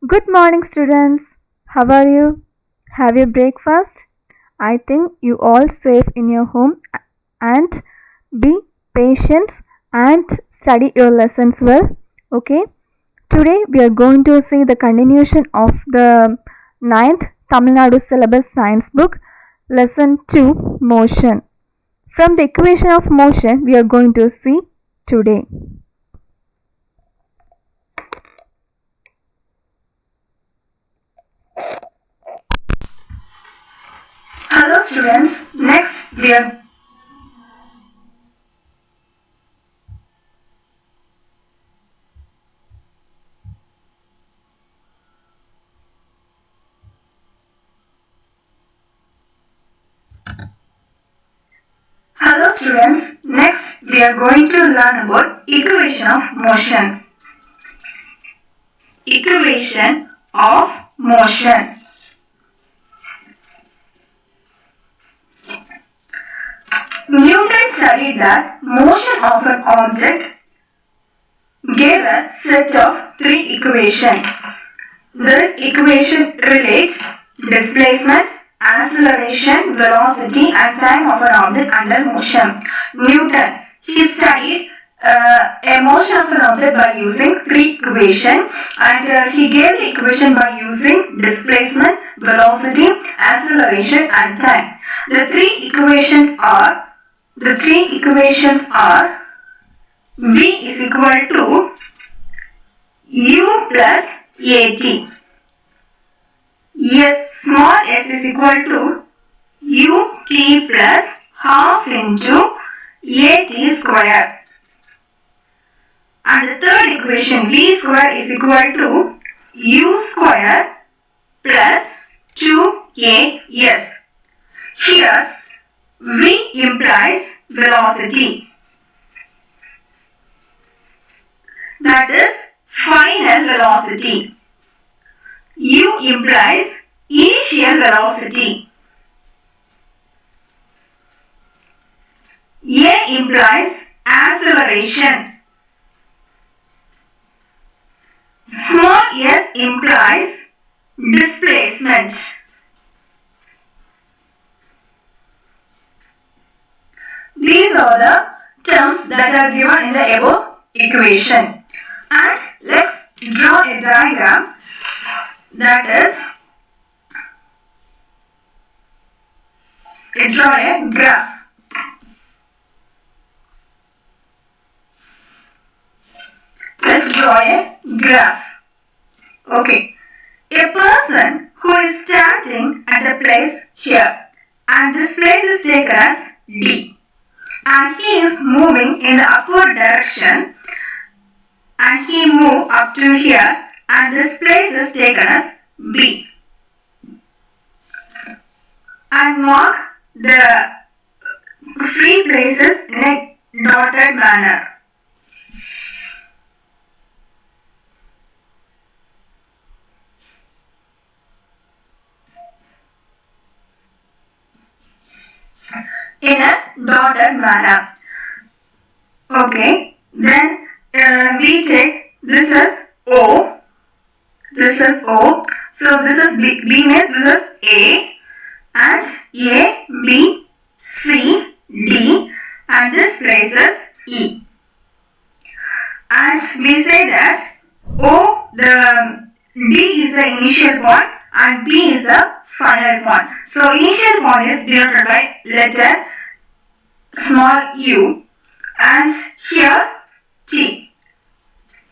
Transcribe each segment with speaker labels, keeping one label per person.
Speaker 1: Good morning, students. How are you? Have your breakfast? I think you all safe in your home and be patient and study your lessons well. Okay. Today we are going to see the continuation of the ninth Tamil Nadu syllabus science book, lesson 2, motion. From the equation of motion we are going to see today.
Speaker 2: Hello students, next we are Hello students, next we are going to learn about equation of motion. Equation of motion. Newton studied that motion of an object gave a set of three equations. This equation relates displacement, acceleration, velocity and time of an object under motion. Newton, he studied a motion of an object by using three equations and he gave the equation by using displacement, velocity, acceleration and time. The three equations are V is equal to U plus AT. Yes, small s is equal to ut plus half into at square. And the third equation v square is equal to u square plus 2as. Here v implies velocity, that is final velocity. U implies initial velocity. A implies acceleration. Small s implies displacement. These are the terms that are given in the above equation. And let's draw a diagram, that is, draw a graph. Let's draw a graph. Okay. A person who is standing at a place here, and this place is taken as D, and he is moving in the upward direction, and he moved up to here, and this place is taken as B. And mark the free places in a dotted manner. In a dotted manner. Okay, then we take this as O. This is O. So this is B means this is A, and A, B, C, D, and this place is E. And we say that O, the D is the initial point and B is the final point. So initial point is denoted by letter small u and here T.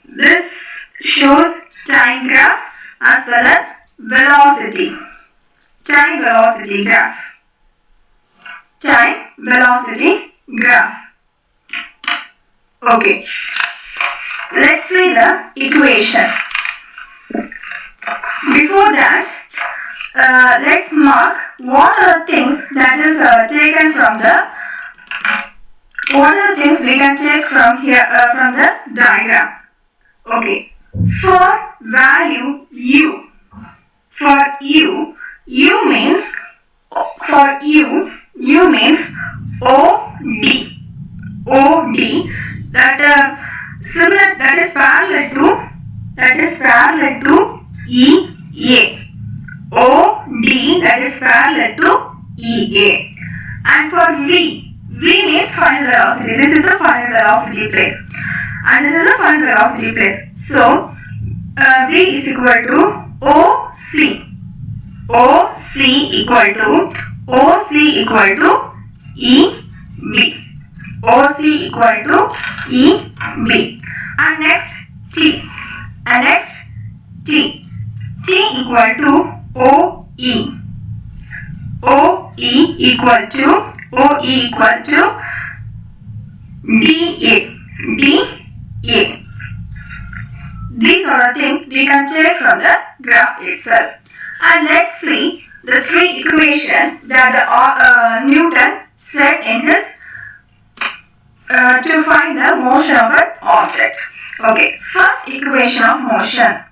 Speaker 2: This shows time graph as well as velocity. Time velocity graph. Time velocity graph. Okay. Let's see the equation. Before that, let's mark what are the things that is taken from the what are the things we can take from here from the diagram. Okay. For value u, for u, u means OD, that similar, that is parallel to EA. OD, that is parallel to EA. And for V means final velocity. This is a final velocity place. And this is a final velocity place. So, V is equal to OC. OC equal to EB. OC equal to EB. And next T. T equal to OE. OE equal to DA. These are the things we can check from the graph itself. And let's see the three equations that Newton set in his to find the motion of an object. Okay, first equation of motion.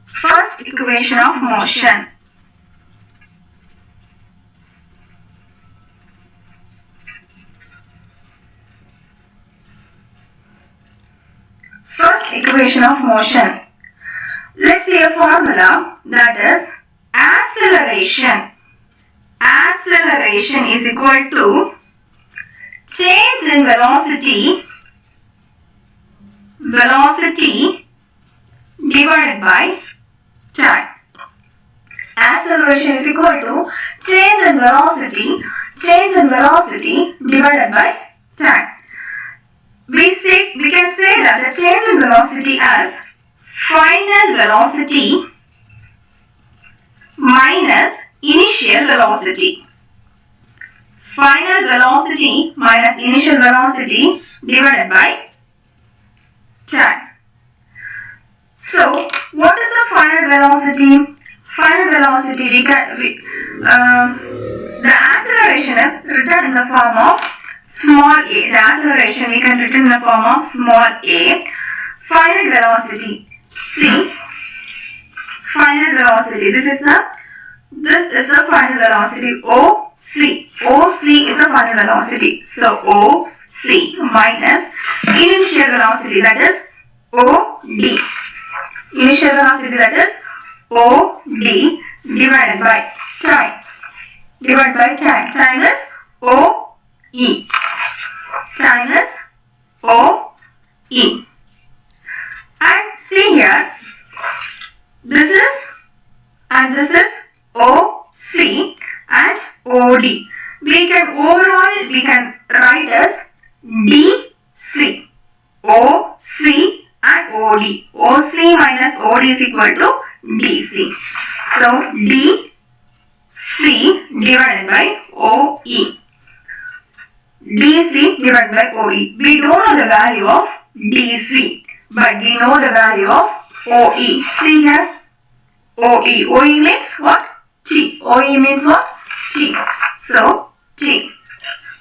Speaker 2: First equation of motion. First equation of motion. Let's see a formula, that is acceleration. Acceleration is equal to change in velocity divided by time. Acceleration is equal to change in velocity divided by time. We can say that the change in velocity as final velocity minus initial velocity. Final velocity minus initial velocity divided by time. So, what is the final velocity? Final velocity, the acceleration is written in the form of small a. The acceleration we can written in the form of small a. Final velocity. See, final velocity. This is the final velocity. OC. OC is the final velocity. So OC minus initial velocity, that is OD. Initial velocity, that is OD divided by time. Time is OE. Time is OE. And see here, this is OC and OD. We can write as DC. OC and OD. OC minus OD is equal to DC. So DC divided by OE. DC divided by OE. We don't know the value of DC, but we know the value of OE. See here, OE. OE means what? T. OE means what? T. So, T.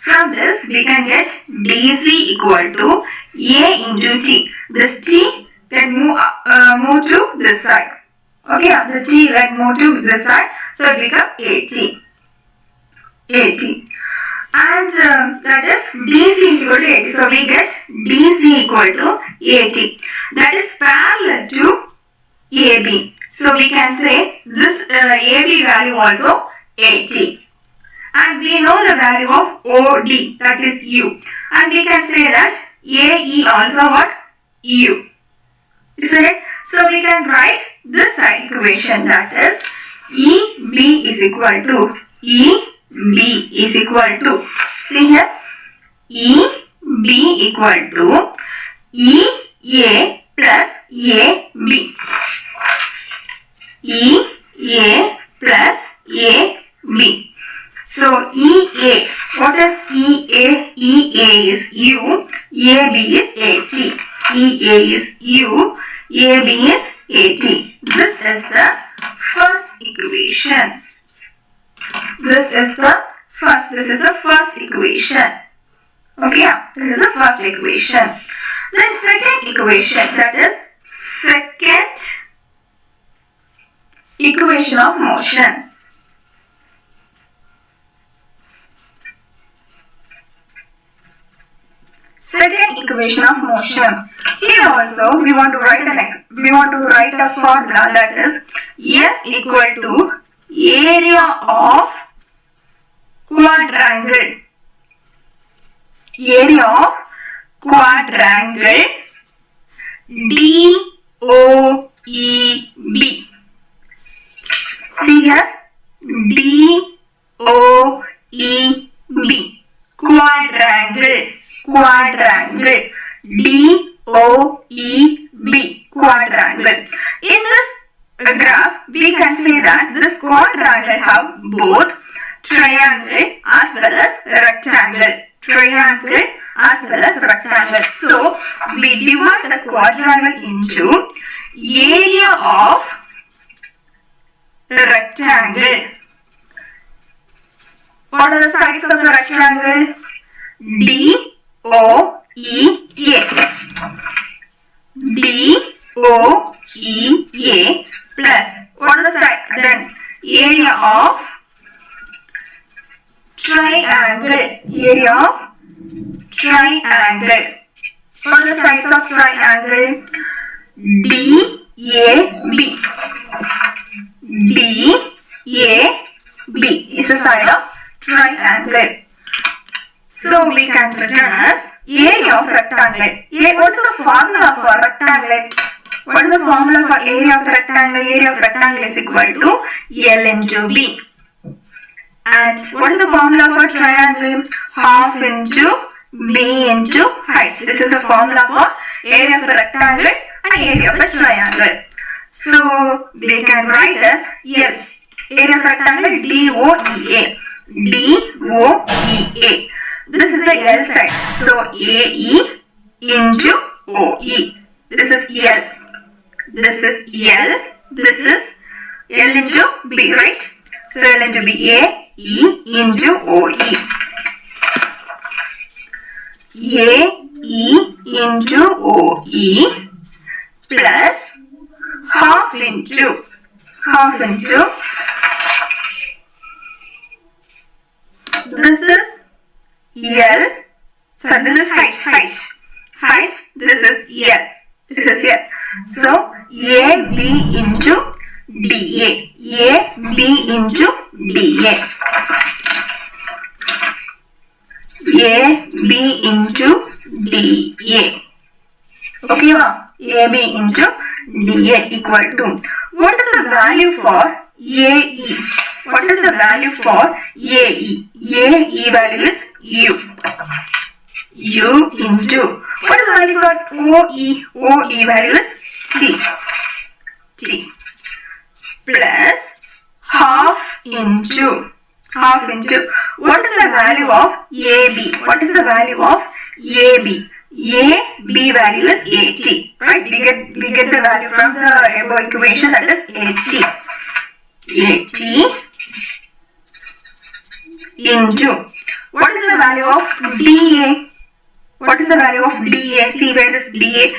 Speaker 2: From this, we can get DC equal to A into T. This T can move to this side. Okay, the T can move to this side. So, it becomes AT. AT. And that is DC is equal to AT. So, we get DC equal to AT. That is parallel to AB. So, we can say this AB value also AT. And we know the value of OD, that is U. And we can say that AE also what? U. Isn't it? So, we can write this side equation, that is EB is equal to see here, EB equal to EA plus AB. EA plus AB. So, EA, what is EA? EA is U, AB is AT. EA is U, AB is AT. This is the first equation. This is the first equation. Okay, this is the first equation. Then second equation, that is second equation of motion. Second equation of motion. Here also we want to write a formula, that is S equal to area of quadrangle. Area of quadrangle DOEB. See here, DOEB. Quadrangle. DOEB. Quadrangle. In this graph, we can say that this quadrangle have both triangle as well as rectangle. Triangle as well as rectangle. So we divide the quadrangle into area of rectangle. What are the sides of the rectangle? DOEA. DOEA plus what are the sides? Then area of triangle. Area of triangle. What are the sides of triangle? DAB. DAB is the side of triangle. So we can written as area of rectangle. What is the formula for rectangle? What is the formula for area of rectangle? Area of rectangle is equal to L into B. And what is the formula for triangle? Half into B into height. This is the formula for area of a rectangle and area of a triangle. So we can write as L. Area of rectangle DOEA. DOEA. This is the L side. So AE into OE. This is L. This is L. This is L into B, right? So L into B, A, E into OE. AE into OE plus half into this is L. So this is height. This is L. This is L. So AB into DA. AB into DA. AB into DA. Okay, AB into DA equal to, what is the value for AE? What is the value for AE? AE value is U. U into, what is the value for OE? OE value is T. T plus half into, what is the value of AB? What is the value of AB? AB value is 80, right? We get the value from the above equation, that is 80. 80 into, what is the value of DA? What is the value of DA? See where is DA?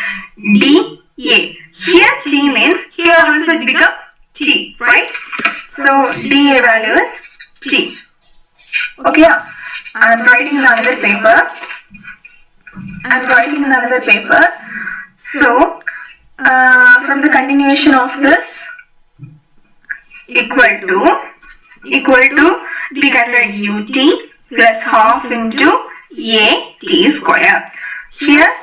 Speaker 2: DA. Here T means, here also it become T, right? So DA value is T. Okay, I am writing another paper. So from the continuation of this, equal to we can write UT plus half into AT square. Here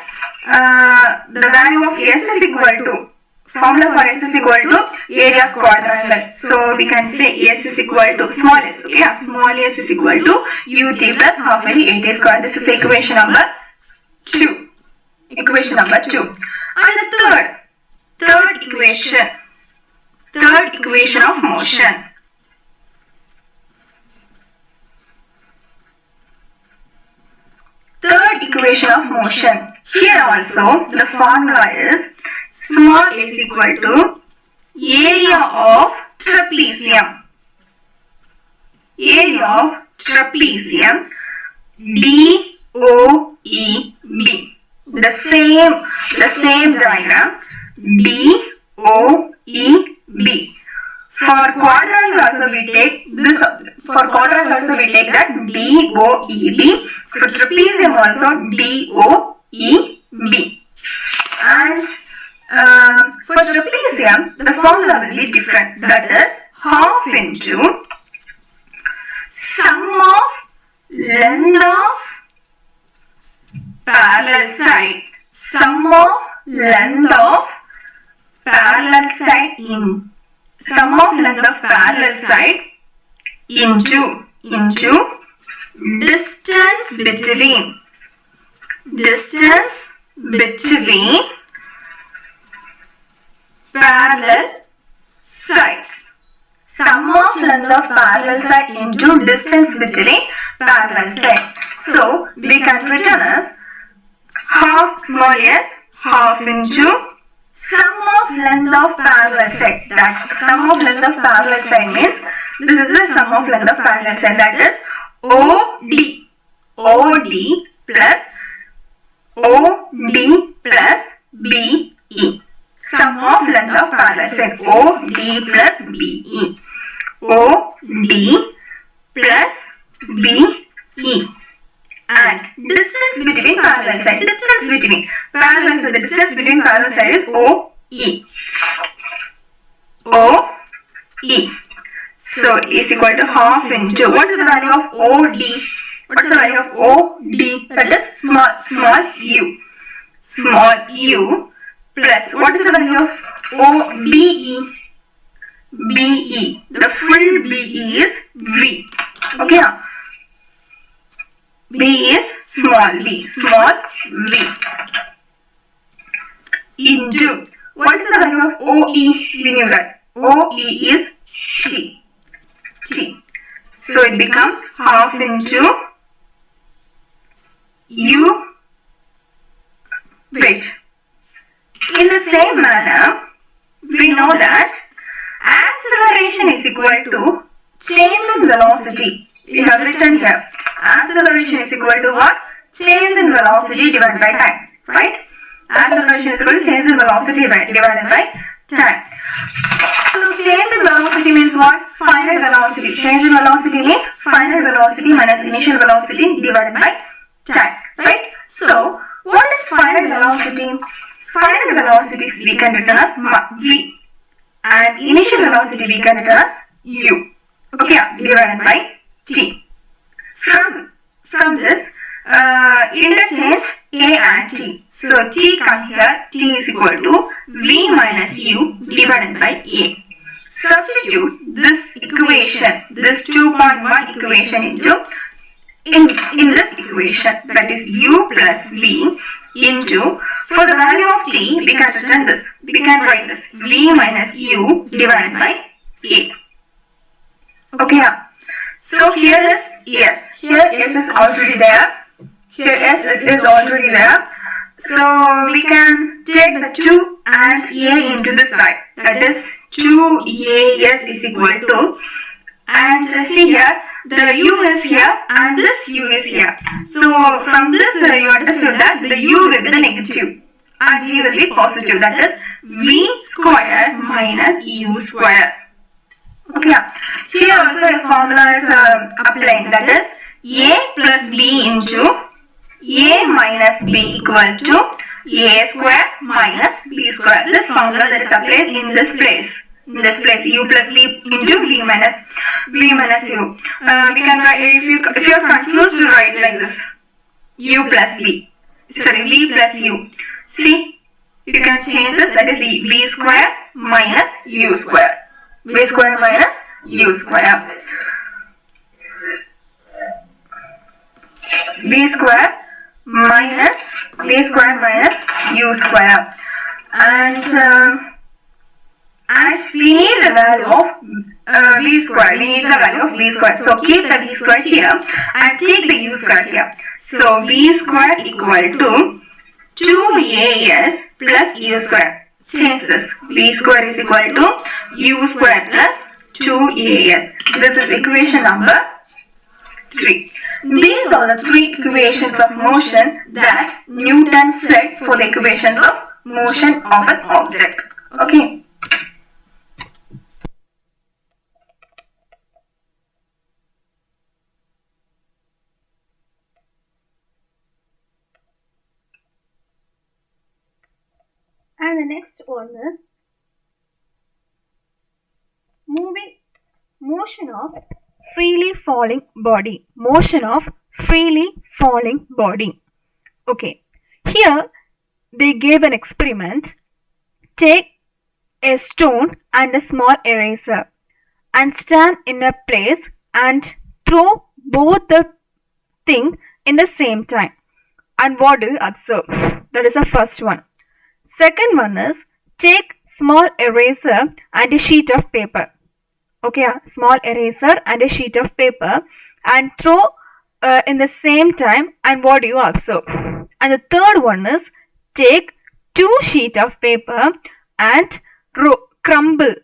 Speaker 2: the value of S is equal to, formula for S is equal to area of quadrangle. So we can say S is equal to small s. Okay, small s is equal to UT plus half into AT square. This is equation number 2. Equation number 2. And the third equation of motion. Third equation of motion. Here also the formula is small is equal to area of trapezium. Area of trapezium DOEB. The same diagram DOEB. For quadrangle also we take this. For quadrangle also we take that DOEB. For trapezium also EB. And for trapezium, the formula will be different. That is half into sum of length of parallel side. Sum of length of parallel side in sum of length of parallel side into distance between parallel sides. Sum of length of parallel side into distance between parallel side. So we can written as half small s half into sum of length of parallel side. That sum of length of parallel side means this is the sum of length of parallel side. That is OD plus BE. Sum of length of parallel side. OD plus BE. OD plus BE. And distance between parallel side. Distance between parallel side. The distance between parallel side is OE. OE. So is equal to half into, what is the value of OD? What is the value of OD? That is small u. Small u plus, what is the value of OBE? BE. The full BE is V. Okay. B is small v. Small v. Into, what is the value of OE? We knew that. OE is T. So it becomes half into U. Wait. In the same manner, we know that acceleration is equal to change in velocity. We have written here. Acceleration is equal to what? Change in velocity divided by time. Right? Acceleration is equal to change in velocity divided by time. So change in velocity means what? Final velocity. Change in velocity means final velocity minus initial velocity divided by time. Right? So what is final velocity? Final velocity we can written as v. And initial velocity we can written as u. Okay, divided by t. From this, interchange a and t. So t come here, t is equal to v minus u divided by a. Substitute this equation, this 2.1 equation into in this equation, that is u plus v into, for the value of t, we can written this. We can write this v minus u divided by a. Okay. So here is yes. Here s is already there. Here s is already there. So we can take the 2 and a into this side. That is 2as is equal to, and see here the u is here and this u is here. So from this you understood that the u will be the negative and v will be positive. That is v square minus u square. Okay. Here also a formula is applying. That is a plus b into a minus b equal to a square minus b square. This formula that is applied in this place. In this place, u plus v into v minus u. We can write, if you are confused, to write like this: u plus v. Sorry, v plus u. See, you can change this. That is v square minus u square. V square minus u square. V square minus u square. And we need the value of v square. We need the value of v square. So keep the v square here and take the u square here. So v square equal to 2as plus u square. Change this. V square is equal to u square plus 2as. This is equation number 3. These are the 3 equations of motion that Newton said for the equations of motion of an object. Okay.
Speaker 1: the next one is motion of freely falling body. Motion of freely falling body. Okay, here they gave an experiment. Take a stone and a small eraser and stand in a place and throw both the thing in the same time. And what do you observe? That is the first one. Second one is take small eraser and a sheet of paper. Okay, small eraser and a sheet of paper and throw in the same time, and what do you observe? And the third one is take two sheet of paper and crumble